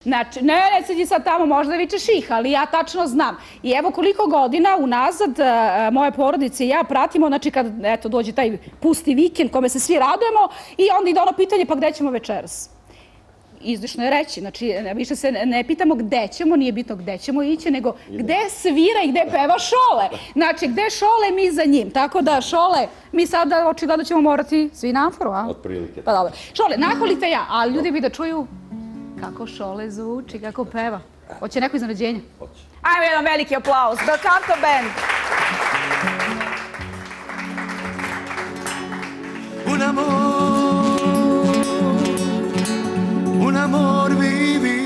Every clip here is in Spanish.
Znači, ne sedi sad tamo, možda vičeš ih, ali ja tačno znam. I evo koliko godina unazad moje porodice i ja pratimo, znači kad dođe taj pusti vikend kome se svi radujemo i onda ide ono pitanje pa gde ćemo večeras? Izlišno je reći, znači više se ne pitamo gde ćemo, nije bitno gde ćemo ići, nego gde svira i gde peva Šole. Znači, gde Šole, mi za njim. Tako da, Šole, mi sada očigledno ćemo morati svi na amforu, a? Otprilike. Pa dobro. Šole, naholite ja, ali ljudi bi da čuju kako Šole zvuči, kako peva. Hoće neko iznenađenje? Hoće. Ajmo jedan veliki aplauz. Bel Canto Band. Un amor viví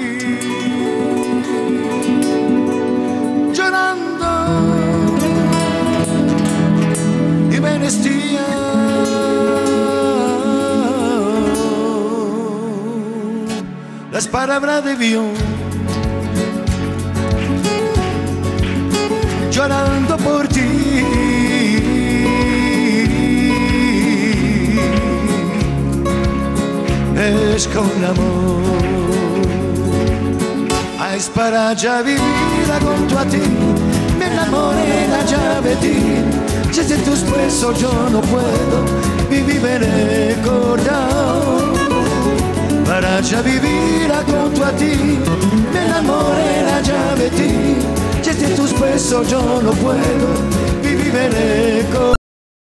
llorando y me vestía las palabras de Dios, llorando por ti. Es con amor, es para ya vivir junto a ti, me enamoré ya de ti, desde tus besos yo no puedo vivir recordado, para ya vivir junto a ti, me enamoré ya de ti, desde tus besos yo no puedo vivir recordado.